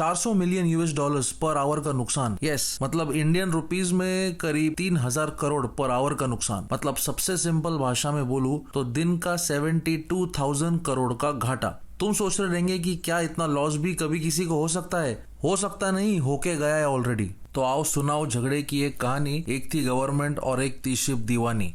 400 million US dollars per hour का नुकसान। Yes, मतलब इंडियन रुपीज में करीब 3000 करोड़ पर आवर का नुकसान। मतलब सबसे सिंपल भाषा में बोलूं तो दिन का 72,000 करोड़ का घाटा। तुम सोच रहे रहेंगे कि क्या इतना लॉस भी कभी किसी को हो सकता है? हो सकता नहीं, होके गया है ऑलरेडी। तो आओ सुनाओ झगड़े की एक कहानी। एक थी गवर्नमेंट और एक थी शिप दीवानी।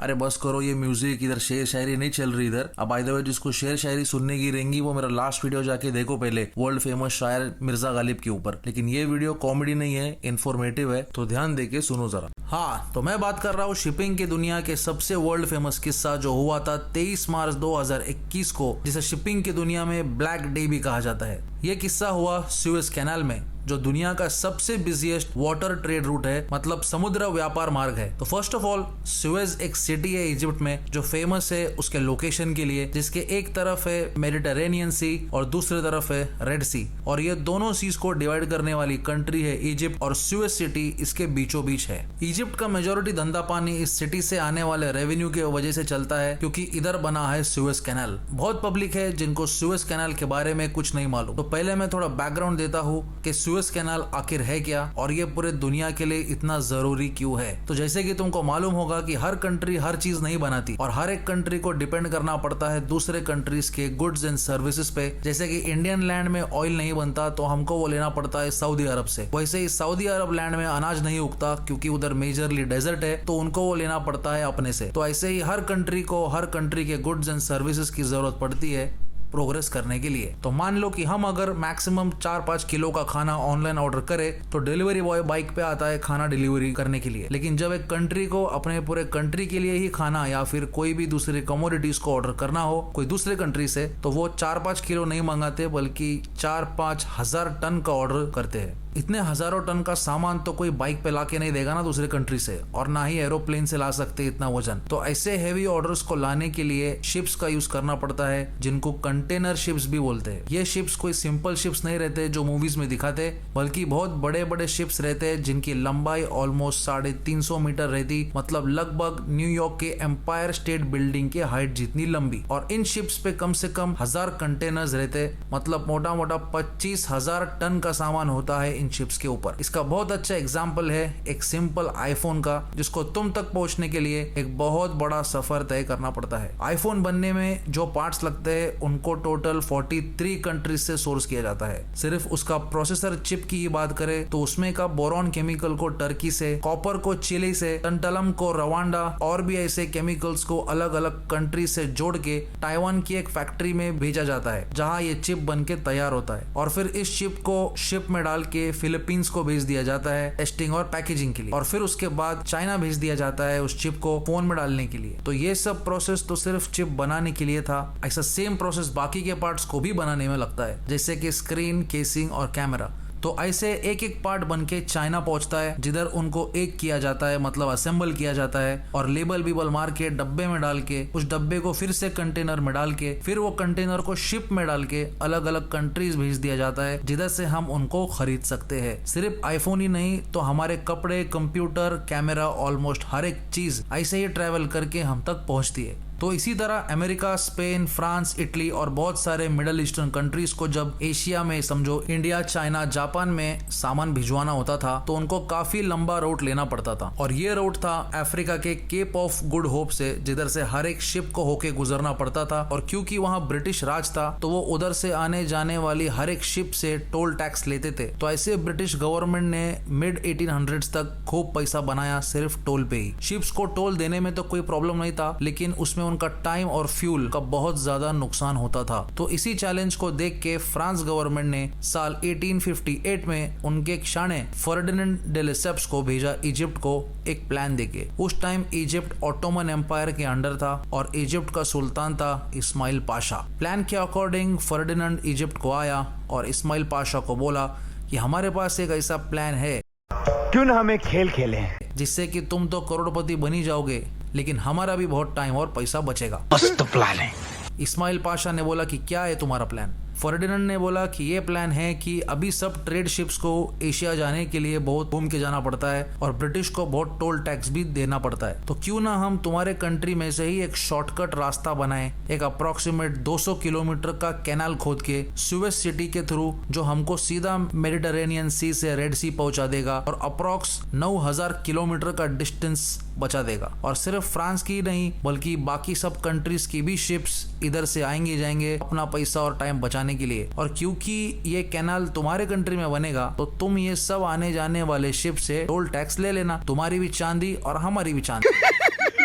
अरे बस करो ये म्यूजिक, इधर शेर शायरी नहीं चल रही इधर। अब बाय द वे जिसको शेर शायरी सुनने की रहेंगी वो मेरा लास्ट वीडियो जाके देखो पहले, वर्ल्ड फेमस शायर मिर्जा गालिब के ऊपर। लेकिन ये वीडियो कॉमेडी नहीं है, इन्फॉर्मेटिव है, तो ध्यान देके सुनो जरा। हाँ, तो मैं बात कर रहा हूँ शिपिंग की दुनिया के सबसे वर्ल्ड फेमस किस्सा जो हुआ था 23 मार्च 2021 को, जिसे शिपिंग की दुनिया में ब्लैक डे भी कहा जाता है। ये किस्सा हुआ सुएज कैनाल में, जो दुनिया का सबसे बिजिएस्ट वाटर ट्रेड रूट है, मतलब समुद्र व्यापार मार्ग है। तो फर्स्ट ऑफ ऑल सुएज एक सिटी है इजिप्ट में जो फेमस है उसके लोकेशन के लिए, जिसके एक तरफ है मेडिटेरेनियन सी और दूसरी तरफ है रेड सी, और ये दोनों सीज को डिवाइड करने वाली कंट्री है इजिप्ट, और सुएज सिटी इसके बीचों बीच है। इजिप्ट का मेजोरिटी धंधा पानी इस सिटी से आने वाले रेवेन्यू के वजह से चलता है, क्योंकि इधर बना है सुएज कैनाल। बहुत पब्लिक है जिनको सुएज कैनाल के बारे में कुछ नहीं मालूम। तो पहले मैं थोड़ा बैकग्राउंड देता हूँ कि सुएज कैनाल आखिर है क्या और ये पूरे दुनिया के लिए इतना जरूरी क्यों है। तो जैसे कि तुमको मालूम होगा कि हर कंट्री हर चीज नहीं बनाती, और हर एक कंट्री को डिपेंड करना पड़ता है दूसरे कंट्रीज के गुड्स एंड सर्विसेज पे। जैसे कि इंडियन लैंड में ऑयल नहीं बनता तो हमको वो लेना पड़ता है सऊदी अरब से, वैसे ही सऊदी अरब लैंड में अनाज नहीं उगता क्योंकि उधर मेजरली डेजर्ट है, तो उनको वो लेना पड़ता है अपने से। तो ऐसे ही हर कंट्री को हर कंट्री के गुड्स एंड सर्विसेज की जरूरत पड़ती है प्रोग्रेस करने के लिए। तो मान लो कि हम अगर मैक्सिमम 4-5 किलो का खाना ऑनलाइन ऑर्डर करें तो डिलीवरी बॉय बाइक पे आता है खाना डिलीवरी करने के लिए। लेकिन जब एक कंट्री को अपने पूरे कंट्री के लिए ही खाना या फिर कोई भी दूसरी कमोडिटीज को ऑर्डर करना हो कोई दूसरे कंट्री से, तो वो 4-5 किलो नहीं मंगाते बल्कि 4-5 हजार टन का ऑर्डर करते हैं। इतने हजारों टन का सामान तो कोई बाइक पे लाके नहीं देगा ना दूसरे कंट्री से, और ना ही एरोप्लेन से ला सकते इतना वजन। तो ऐसे हेवी ऑर्डर्स को लाने के लिए शिप्स का यूज करना पड़ता है, जिनको कंटेनर शिप्स भी बोलते हैं। ये शिप्स कोई सिंपल शिप्स नहीं रहते जो मूवीज में दिखाते, बल्कि बहुत बड़े बड़े शिप्स रहते हैं जिनकी लंबाई ऑलमोस्ट 350 मीटर रहती, मतलब लगभग न्यूयॉर्क के एम्पायर स्टेट बिल्डिंग के हाइट जितनी लंबी। और इन शिप्स पे कम से कम 1000 कंटेनर्स रहते, मतलब मोटा मोटा 25,000 टन का सामान होता है इन शिप्स के ऊपर। इसका बहुत अच्छा एग्जांपल है एक सिंपल आईफोन का, जिसको तुम तक पहुंचने के लिए एक बहुत बड़ा सफर तय करना पड़ता है। आईफोन बनने में जो पार्ट्स लगते हैं उनको टोटल 43 कंट्रीज से सोर्स किया जाता है। सिर्फ उसका प्रोसेसर चिप की बात करें तो उसमें का बोरॉन केमिकल को टर्की से, कॉपर को चिली से, टंटलम को रवांडा, और भी ऐसे केमिकल्स को अलग अलग कंट्री से जोड़ के ताइवान की एक फैक्ट्री में भेजा जाता है, जहां ये चिप बन के तैयार होता है। और फिर इस चिप को शिप में डाल के फिलीपींस को भेज दिया जाता है टेस्टिंग और पैकेजिंग के लिए, और फिर उसके बाद चाइना भेज दिया जाता है उस चिप को फोन में डालने के लिए। तो ये सब प्रोसेस तो सिर्फ चिप बनाने के लिए था। ऐसा सेम प्रोसेस बाकी के पार्ट्स को भी बनाने में लगता है, जैसे कि स्क्रीन, केसिंग और कैमरा। तो ऐसे एक एक पार्ट बन के चाइना पहुंचता है, जिधर उनको एक किया जाता है, मतलब असेंबल किया जाता है, और लेबल बीबल मार के डब्बे में डाल के उस डब्बे को फिर से कंटेनर में डाल के फिर वो कंटेनर को शिप में डाल के अलग अलग कंट्रीज भेज दिया जाता है, जिधर से हम उनको खरीद सकते हैं। सिर्फ आईफोन ही नहीं तो हमारे कपड़े, कंप्यूटर, कैमरा, ऑलमोस्ट हर एक चीज ऐसे ही ट्रेवल करके हम तक पहुंचती है। तो इसी तरह अमेरिका, स्पेन, फ्रांस, इटली और बहुत सारे मिडल ईस्टर्न कंट्रीज को जब एशिया में, समझो इंडिया, चाइना, जापान में सामान भिजवाना होता था तो उनको काफी लंबा रूट लेना पड़ता था। और ये रूट था अफ्रीका के केप ऑफ गुड होप से, जिधर से हर एक शिप को होके गुजरना पड़ता था। और क्योंकि वहाँ ब्रिटिश राज था तो वो उधर से आने जाने वाली हर एक शिप से टोल टैक्स लेते थे। तो ऐसे ब्रिटिश गवर्नमेंट ने मिड 1800s तक खूब पैसा बनाया सिर्फ टोल पे ही। शिप्स को टोल देने में तो कोई प्रॉब्लम नहीं था, लेकिन उसमें उनका टाइम और फ्यूल का बहुत ज्यादा नुकसान होता था। तो इसी चैलेंज को देख के फ्रांस गवर्नमेंट ने साल 1858 में उनके शाने फर्डिनेंड डे लेसेप्स को भेजा इजिप्ट को एक प्लान देके। उस टाइम इजिप्ट ऑटोमन एम्पायर के अंडर था और इजिप्ट का सुल्तान था इस्माइल पाशा। प्लान के अकॉर्डिंग फर्डिनेंड इजिप्ट को आया और इस्माइल पाशा को बोला कि हमारे पास एक ऐसा प्लान है, क्यों ना हम एक खेल खेलें जिससे कि तुम तो करोड़पति बनी जाओगे, लेकिन हमारा भी बहुत टाइम और पैसा बचेगा। मस्त प्लान है। इस्माइल पाशा ने बोला कि क्या है तुम्हारा प्लान। फर्डिनेंड ने बोला कि ये प्लान है कि अभी सब ट्रेड शिप्स को एशिया जाने के लिए बहुत घूम के जाना पड़ता है और ब्रिटिश को बहुत टोल टैक्स भी देना पड़ता है, तो क्यों ना हम तुम्हारे कंट्री में से ही एक शॉर्टकट रास्ता बनाएं, एक अप्रोक्सीमेट 200 किलोमीटर का कैनाल खोद के सुएज सिटी के थ्रू, जो हमको सीधा मेडिटरेनियन सी से रेड सी पहुंचा देगा और अप्रोक्स 9000 किलोमीटर का डिस्टेंस बचा देगा। और सिर्फ फ्रांस की नहीं बल्कि बाकी सब कंट्रीज की भी शिप्स इधर से आएंगे जाएंगे अपना पैसा और टाइम बचाने के लिए। और क्योंकि ये कैनाल तुम्हारे कंट्री में बनेगा तो तुम ये सब आने जाने वाले शिप से टोल टैक्स ले लेना, तुम्हारी भी चांदी और हमारी भी चांदी।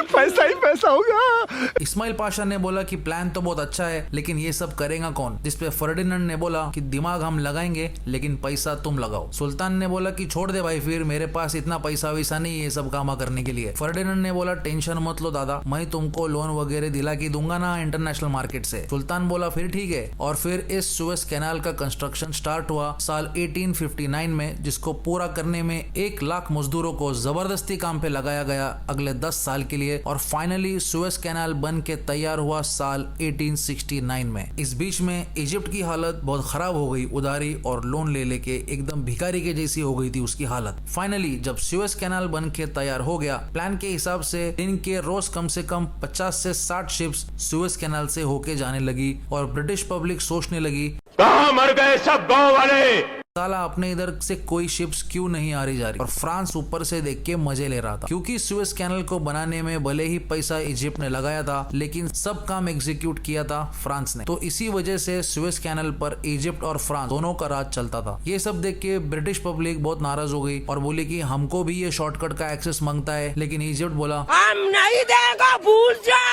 पैसा ही पैसा होगा। इस्माइल पाशा ने बोला कि प्लान तो बहुत अच्छा है लेकिन ये सब करेगा कौन, जिसपे फर्डिनेंड ने बोला कि दिमाग हम लगाएंगे लेकिन पैसा तुम लगाओ। सुल्तान ने बोला कि छोड़ दे भाई, फिर मेरे पास इतना पैसा वैसा नहीं है ये सब काम करने के लिए। फर्डिनेंड ने बोला टेंशन मत लो दादा, मैं तुमको लोन वगैरह दिला के दूंगा ना इंटरनेशनल मार्केट से। सुल्तान बोला फिर ठीक है। और फिर इस सुएज कैनाल का कंस्ट्रक्शन स्टार्ट हुआ साल 1859 में, जिसको पूरा करने में 1 लाख मजदूरों को जबरदस्ती काम पे लगाया गया अगले 10 साल के लिए। और फाइनली सुएज कैनाल बन के तैयार हुआ साल 1869 में। इस बीच में इजिप्ट की हालत बहुत खराब हो गई, उधारी और लोन ले लेके एकदम भिखारी के जैसी हो गई थी उसकी हालत। फाइनली जब सुएज कैनाल बन के तैयार हो गया, प्लान के हिसाब से दिन के रोज कम से कम 50 से 60 शिप्स सुएज कैनाल से होके जाने लगी और ब्रिटिश पब्लिक सोचने लगी कहाँ मर गए सब गांव वाले। साला अपने इधर से कोई शिप्स क्यों नहीं आ रही जा रही। और फ्रांस ऊपर से देख के मजे ले रहा था, क्योंकि सुएज कैनाल को बनाने में भले ही पैसा इजिप्ट ने लगाया था लेकिन सब काम एग्जीक्यूट किया था फ्रांस ने। तो इसी वजह से सुएज कैनाल पर इजिप्ट और फ्रांस दोनों का राज चलता था। ये सब देख के ब्रिटिश पब्लिक बहुत नाराज हो गई और बोली कि हमको भी ये शॉर्टकट का एक्सेस मांगता है, लेकिन इजिप्ट बोला हम नहीं देगा, भूल जाओ।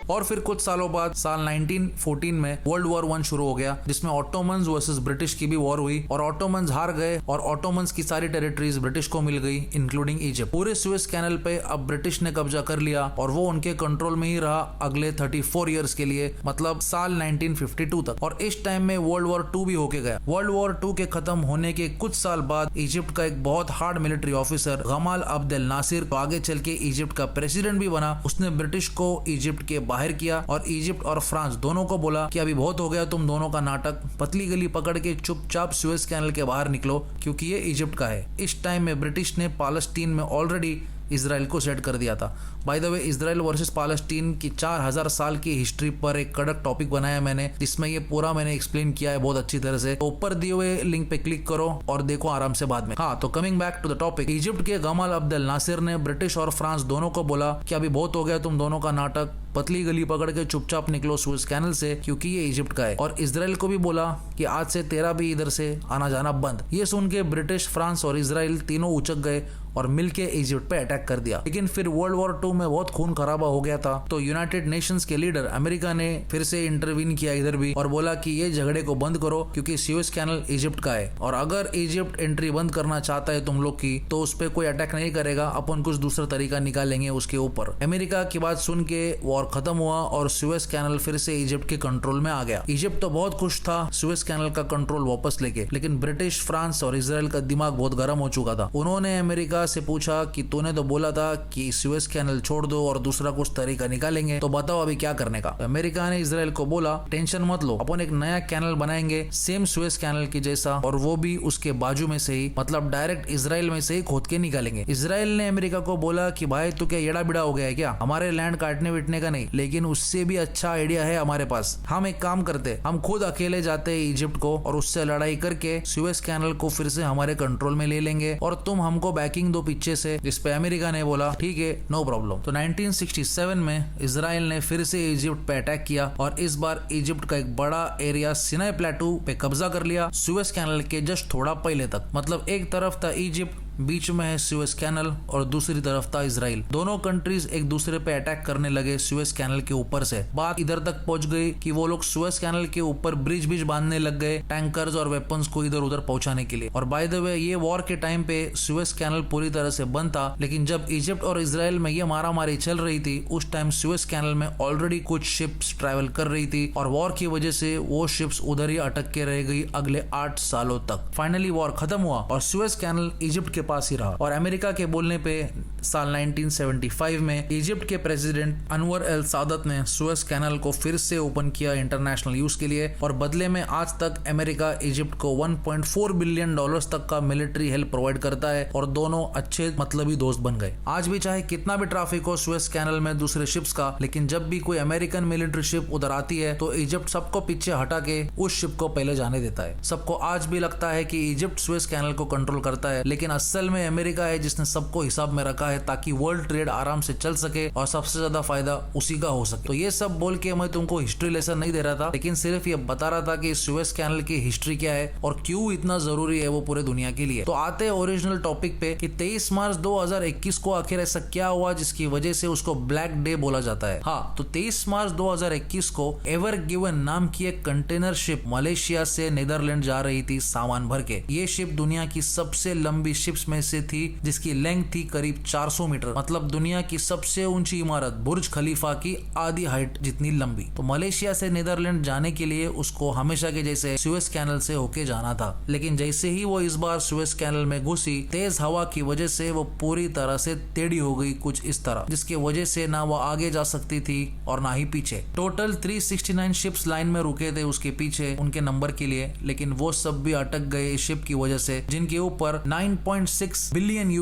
और फिर कुछ सालों बाद साल 1914 में वर्ल्ड वॉर 1 शुरू हो गया, जिसमें ऑटोमन्स वर्सेस ब्रिटिश की भी वॉर हुई और ऑटोमन्स हार गए और ऑटोमन्स की सारी टेरिटरीज ब्रिटिश को मिल गई इंक्लूडिंग इजिप्ट। पूरे सुएज कैनाल पे अब ब्रिटिश ने कब्जा कर लिया और वो उनके कंट्रोल में ही रहा अगले 34 इयर्स के लिए, मतलब साल 1952 तक। और इस टाइम में वर्ल्ड वॉर 2 भी होके गया। वर्ल्ड वॉर 2 के खत्म होने के कुछ साल बाद इजिप्ट का एक बहुत hard military officer Gamal Abdel Nasser, तो आगे चल के इजिप्ट का प्रेसिडेंट भी बना, उसने ब्रिटिश को इजिप्ट के बाहर किया और इजिप्ट और फ्रांस दोनों को बोला कि अभी बहुत हो गया तुम दोनों का नाटक, पतली गली पकड़ के चुपचाप सुएज कैनाल के बाहर निकलो क्योंकि ये इजिप्ट का है। इस टाइम में ब्रिटिश ने पालेस्टीन में ऑलरेडी इसराइल को सेट कर दिया था। By the way, Israel versus Palestine की 4000 साल की हिस्ट्री पर एक कड़क टॉपिक बनाया मैंने, जिसमें ये पूरा मैंने एक्सप्लेन किया है बहुत अच्छी तरह से। तो ऊपर दिए हुए लिंक पे क्लिक करो और देखो आराम से बाद में। हाँ, तो coming back to the topic, Egypt के गमाल अब्देल नासिर ने ब्रिटिश और फ्रांस दोनों को बोला कि अभी बहुत हो गया तुम दोनों का नाटक, पतली गली पकड़ के चुपचाप निकलो सुएज कैनाल से क्योंकि ये इजिप्ट का है। और इसराइल को भी बोला कि आज से तेरा भी इधर से आना जाना बंद। ये सुन के ब्रिटिश, फ्रांस और इसराइल तीनों उचक गए और मिलके इजिप्ट पे अटैक कर दिया। लेकिन फिर वर्ल्ड वॉर 2 में बहुत खून खराबा हो गया था, तो यूनाइटेड नेशंस के लीडर अमेरिका ने फिर से इंटरवीन किया इधर भी और बोला कि ये झगड़े को बंद करो क्योंकि सुएज कैनाल इजिप्ट का है और अगर इजिप्ट एंट्री बंद करना चाहता है तुम लोग की तो उस पर कोई अटैक नहीं करेगा, अपन कुछ दूसरा तरीका निकालेंगे उसके ऊपर। अमेरिका की बात सुन के वॉर खत्म हुआ और सुएज कैनाल फिर से इजिप्ट के कंट्रोल में आ गया। इजिप्ट तो बहुत खुश था सुएज कैनाल का कंट्रोल वापस लेके, लेकिन ब्रिटिश, फ्रांस और इसराइल का दिमाग बहुत गर्म हो चुका था। उन्होंने अमेरिका से पूछा कि तूने तो बोला था कि सुएज कैनाल छोड़ दो और दूसरा कुछ तरीका निकालेंगे, तो बताओ अभी क्या करने का। तो अमेरिका ने इसराइल को बोला टेंशन मत लो, अपन एक नया कैनाल बनाएंगे सेम सुएज कैनाल की जैसा और वो भी उसके बाजू में से ही, मतलब डायरेक्ट इसराइल में से ही खोद के निकालेंगे। इसराइल ने अमेरिका को बोला कि भाई तू क्या येड़ा बिड़ा हो गया है क्या, हमारे लैंड काटने विटने का नहीं, लेकिन उससे भी अच्छा आइडिया है हमारे पास। हम एक काम करते, हम खुद अकेले जाते हैं इजिप्ट को और उससे लड़ाई करके सुएज कैनाल को फिर से हमारे कंट्रोल में ले लेंगे और तुम हमको बैकिंग दो पीछे से। जिसपे अमेरिका ने बोला ठीक है, नो प्रॉब्लम। तो 1967 में इसराइल ने फिर से इजिप्ट पे अटैक किया और इस बार इजिप्ट का एक बड़ा एरिया सिनाई प्लेटू पे कब्जा कर लिया सुएज कैनाल के जस्ट थोड़ा पहले तक। मतलब एक तरफ था इजिप्ट, बीच में है सुएज कैनाल और दूसरी तरफ था इसराइल। दोनों कंट्रीज एक दूसरे पे अटैक करने लगे सुएज कैनाल के ऊपर से। बात इधर तक पहुंच गई कि वो लोग सुएज कैनाल के ऊपर ब्रिज बांधने लग गए टैंकर्स और वेपन्स को इधर उधर पहुंचाने के लिए। और बाय द वे, ये वॉर के टाइम पे सुएज कैनाल पूरी तरह से बंद था, लेकिन जब इजिप्ट और इसराइल में ये मारामारी चल रही थी उस टाइम सुएज कैनाल में ऑलरेडी कुछ शिप्स ट्रैवल कर रही थी और वॉर की वजह से वो शिप्स उधर ही अटक के रह गई अगले 8 सालों तक। फाइनली वॉर खत्म हुआ और सुएज कैनाल इजिप्ट के पास ही रहा। और अमेरिका के बोलने पे साल 1975 में इजिप्ट के प्रेसिडेंट अनवर एल सादत ने सुएज कैनल को फिर से ओपन किया इंटरनेशनल यूज के लिए, और बदले में आज तक अमेरिका इजिप्ट को $1.4 बिलियन तक का मिलिट्री हेल्प प्रोवाइड करता है, और दोनों अच्छे मतलबी दोस्त बन गए। आज भी चाहे कितना भी ट्रैफिक हो सुएज कैनल में दूसरे शिप्स का, लेकिन जब भी कोई अमेरिकन मिलिट्री शिप उधर आती है तो इजिप्ट सबको पीछे हटा के उस शिप को पहले जाने देता है। सबको आज भी लगता है कि इजिप्ट सुएज कैनल को कंट्रोल करता है, लेकिन असल में अमेरिका है जिसने सबको हिसाब में रखा है ताकि वर्ल्ड ट्रेड आराम से चल सके और सबसे ज्यादा फायदा उसी का हो सके। तो ये सब बोल के मैं तुमको हिस्ट्री लेसन नहीं दे रहा था, लेकिन सिर्फ ये बता रहा था कि सुएज कैनल की हिस्ट्री क्या है और क्यों इतना जरूरी है वो पूरे दुनिया के लिए। तो आते हैं ओरिजिनल टॉपिक पे कि 23 मार्च 2021 को आखिर ऐसा क्या हुआ जिसकी वजह से उसको ब्लैक डे बोला जाता है। हाँ, तो 23 मार्च 2021 को एवर गिवन नाम की एक कंटेनर शिप मलेशिया से नीदरलैंड जा रही थी सामान भर के। ये शिप दुनिया की सबसे लंबी शिप्स में से थी जिसकी लेंथ थी करीब 400 मीटर, मतलब दुनिया की सबसे ऊंची इमारत बुर्ज खलीफा की आधी हाइट जितनी लंबी। तो मलेशिया से नीदरलैंड जाने के लिए उसको हमेशा के जैसे सुएज कैनल से होके जाना था, लेकिन जैसे ही वो इस बार सुएज कैनल में घुसी, तेज हवा की वजह से वो पूरी तरह से टेढ़ी हो गई कुछ इस तरह, जिसकी वजह से ना वो आगे जा सकती थी और ना ही पीछे। टोटल 369 शिप्स लाइन में रुके थे उसके पीछे उनके नंबर के लिए, लेकिन वो सब भी अटक गए इस शिप की वजह से जिनके ऊपर $9.6 बिलियन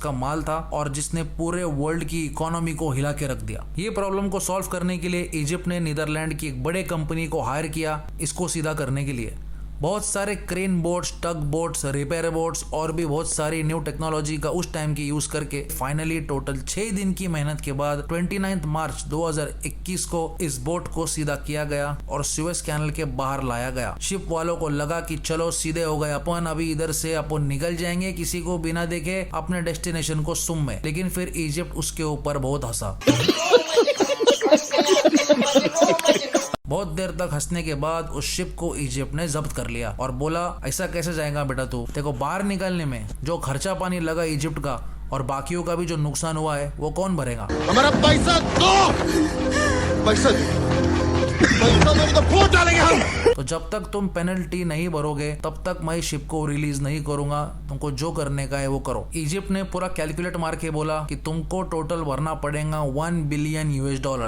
का माल था और जिसने पूरे वर्ल्ड की इकोनॉमी को हिला के रख दिया। ये प्रॉब्लम को सॉल्व करने के लिए इजिप्ट ने नीदरलैंड की एक बड़े कंपनी को हायर किया इसको सीधा करने के लिए। बहुत सारे क्रेन बोट्स, टग बोट्स, रिपेयर बोट्स और भी बहुत सारी न्यू टेक्नोलॉजी का उस टाइम की यूज करके फाइनली टोटल 6 दिन की मेहनत के बाद 29 मार्च 2021 को इस बोट को सीधा किया गया और सुएज कैनल के बाहर लाया गया। शिप वालों को लगा कि चलो सीधे हो गए अपन, अभी इधर से अपन निकल जाएंगे किसी को बिना देखे अपने डेस्टिनेशन को सुम में। लेकिन फिर इजिप्ट उसके ऊपर बहुत हंसा। बहुत देर तक हंसने के बाद उस शिप को इजिप्ट ने जब्त कर लिया और बोला ऐसा कैसे जाएगा बेटा तू, देखो बाहर निकलने में जो खर्चा पानी लगा इजिप्ट का और बाकियों का भी जो नुकसान हुआ है वो कौन भरेगा। हमारा पैसा दो, पैसा तो फूट डालेंगे हम। तो जब तक तुम पेनल्टी नहीं भरोगे तब तक मैं शिप को रिलीज नहीं करूंगा, तुमको जो करने का है वो करो। इजिप्ट ने पूरा कैलकुलेट मार के बोला कि तुमको टोटल भरना पड़ेगा $1 बिलियन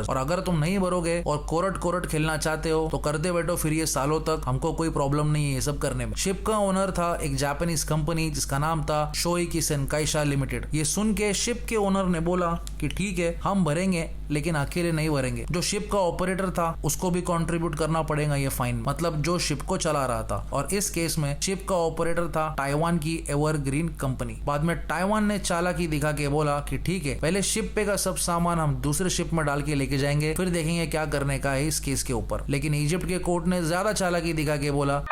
और अगर तुम नहीं भरोगे और कोर्ट खेलना चाहते हो तो करते बैठो, फिर ये सालों तक हमको कोई प्रॉब्लम नहीं है ये सब करने में। शिप का ओनर था एक जापानीज कंपनी जिसका नाम था शोइकी सेनकाइशा लिमिटेड। ये सुन के शिप के ओनर ने बोला कि ठीक है हम भरेंगे, लेकिन अकेले नहीं भरेंगे, जो शिप का ऑपरेटर था उसको भी कंट्रीब्यूट करना पड़ेगा ये फाइन, मतलब जो शिप को चला रहा था। और इस केस में शिप का ऑपरेटर था ताइवान की एवरग्रीन कंपनी। बाद में ताइवान ने चालाकी दिखा के बोला कि ठीक है पहले शिप पे का सब सामान हम दूसरे शिप में डाल के लेके जाएंगे, फिर देखेंगे क्या करने का है इस केस के ऊपर। लेकिन इजिप्ट के कोर्ट ने ज्यादा चालाकी दिखा के बोला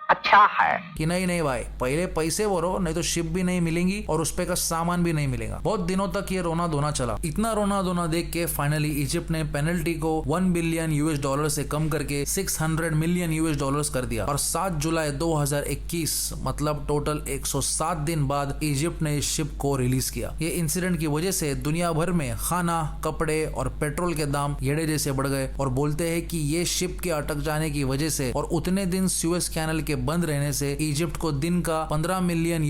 अच्छा है कि नहीं भाई, पहले पैसे भरो नहीं तो शिप भी नहीं मिलेंगी और उस पे का सामान भी नहीं मिलेगा। बहुत दिनों तक ये रोना धोना चला। इतना रोना धोना देख के फाइनली इजिप्ट ने पेनल्टी को $1 बिलियन से कम करके $600 मिलियन कर दिया और 7 जुलाई 2021 मतलब टोटल 107 दिन बाद इजिप्ट ने इस शिप को रिलीज किया। ये इंसिडेंट की वजह से दुनिया भर में खाना, कपड़े और पेट्रोल के दाम येड़े जैसे बढ़ गए और बोलते हैं कि ये शिप के अटक जाने की वजह से और उतने दिन सुएज कैनल के बंद रहने से इजिप्ट को दिन का $15 मिलियन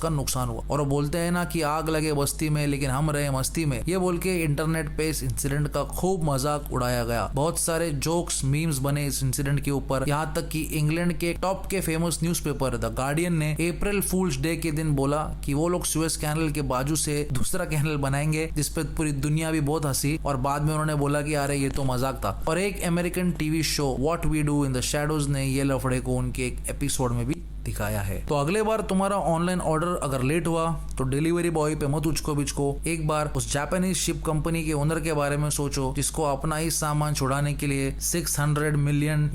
का नुकसान हुआ। और वो बोलते हैं ना कि आग लगे बस्ती में लेकिन हम रहे मस्ती में, ये बोल के इंटरनेट पे इस इंसिडेंट का खूब मजाक उड़ाया गया। बहुत सारे जोक्स, मीम्स बने इस इंसिडेंट के ऊपर, यहाँ तक कि इंग्लैंड के टॉप के फेमस न्यूज़पेपर द गार्डियन ने अप्रैल फूल्स डे के दिन बोला कि वो लोग सुएज कैनल के बाजू से दूसरा कैनल बनाएंगे, जिसपे पूरी दुनिया भी बहुत हंसी। और बाद में उन्होंने बोला कि अरे ये तो मजाक था। और एक American TV show What We Do in the Shadows ने ये लफड़े को उनके एक एपिसोड में भी दिखाया है। तो अगले बार तुम्हारा ऑनलाइन ऑर्डर अगर लेट हुआ तो डिलीवरी बॉय पे मत उचको बिचको, एक बार उस जापानीज शिप कंपनी के ओनर के बारे में सोचो जिसको अपना ही सामान छुड़ाने के लिए $600 मिलियन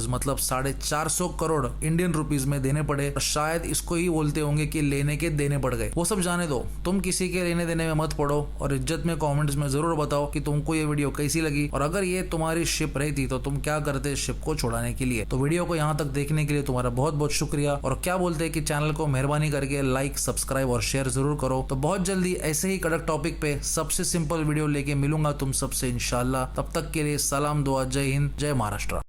मतलब 450 करोड़ इंडियन रुपीज में देने पड़े। और शायद इसको ही बोलते होंगे कि लेने के देने पड़ गए। वो सब जाने दो, तुम किसी के लेने देने में मत पड़ो और इज्जत में कॉमेंट्स में जरूर बताओ कि तुमको ये वीडियो कैसी लगी और अगर ये तुम्हारी शिप रहती तो तुम क्या करते शिप को छुड़ाने के लिए। तो वीडियो को यहाँ तक देखने के लिए तुम्हारा बहुत बहुत शुक्रिया। और क्या बोलते हैं कि चैनल को मेहरबानी करके लाइक, सब्सक्राइब और शेयर जरूर करो। तो बहुत जल्दी ऐसे ही कड़क टॉपिक पे सबसे सिंपल वीडियो लेके मिलूंगा तुम सबसे इंशाल्लाह। तब तक के लिए सलाम, दुआ, जय हिंद, जय महाराष्ट्र।